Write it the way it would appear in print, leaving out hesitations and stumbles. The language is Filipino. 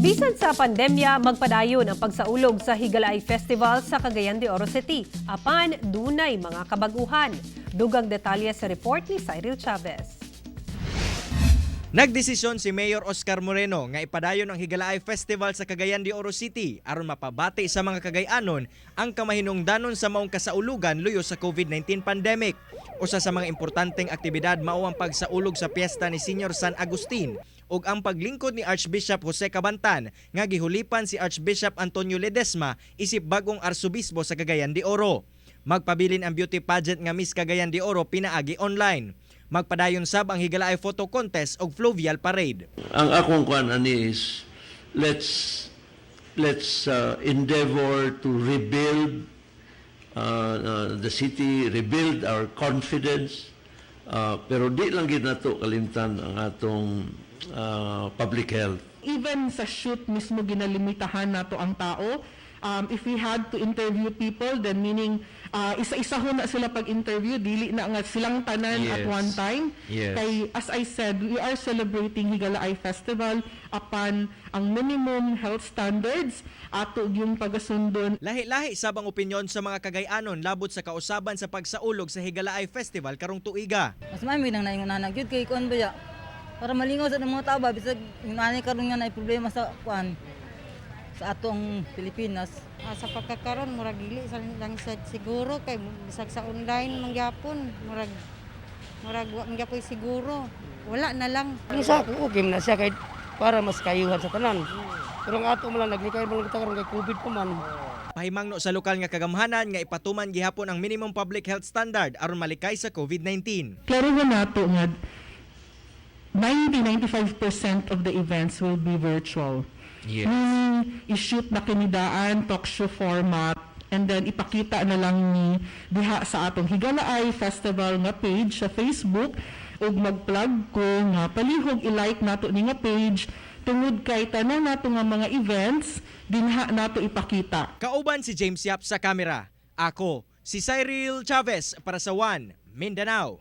Bisan sa pandemya, magpadayon ang pagsaulog sa Higalaay Festival sa Cagayan de Oro City. Apan, dunay mga kabaguhan. Dugang detalye sa report ni Cyril Chavez. Nagdesisyon si Mayor Oscar Moreno nga ipadayon ang Higalaay Festival sa Cagayan de Oro City aron mapabati sa mga Cagayanon ang kamahinungdanon sa maong kasaulugan luyo sa COVID-19 pandemic. Usa sa mga importanteng aktibidad mao ang pagsaulog sa piyesta ni Senior San Agustin ug ang paglingkod ni Archbishop Jose Cabantan nga gihulipan si Archbishop Antonio Ledesma isip bagong arsobispo sa Cagayan de Oro. Magpabilin ang beauty pageant nga Miss Cagayan de Oro pinaagi online. Magpadayon sab ang Higalaay Photo Contest ug Fluvial Parade. Ang akong kuan ani is let's endeavor to rebuild the city, rebuild our confidence, pero di lang gid nato kalimtan ang atong public health. Even sa shoot mismo ginalimitahan nato ang tao. If we had to interview people, then meaning isa-isa ho na sila pag-interview, dili na nga silang tanan at one time. Yes. Kay, as I said, we are celebrating Higalaay Festival upon ang minimum health standards ato yung pagasundon. Lahi-lahi sabang opinyon sa mga Cagayanon labot sa kausaban sa pagsaulog sa Higalaay Festival karong tuiga. Mas mami nang naingon gyud kay kuan ba ya. Para malingaw sa mga tao ba bisag inani karon nga na problema sa kuan sa atong Pilipinas. Sa pagkakaroon murag dili sa lang sa siguro kay bisag sa online mangyapon murag wa mangyapon siguro. Wala na lang. Sa ako okay na siya kay para mas kayuhan sa tanan. Pero ang ato man lang naglikay man kita karon kay COVID pa man. Pahimangno sa lokal nga kagamhanan nga ipatuman gihapon ang minimum public health standard aron malikay sa COVID-19. Klaro na nato nga 90-95% of the events will be virtual. Yes. I-shoot na kinidaan, talk show format, and then ipakita na lang ni diha sa atong Higalaay Festival nga page sa Facebook ug mag-plug ko nga palihog i-like nato ni nga page tungod kay tanan nato nga mga events dinha nato ipakita. Kauban si James Yap sa kamera. Ako si Cyril Chavez para sa One Mindanao.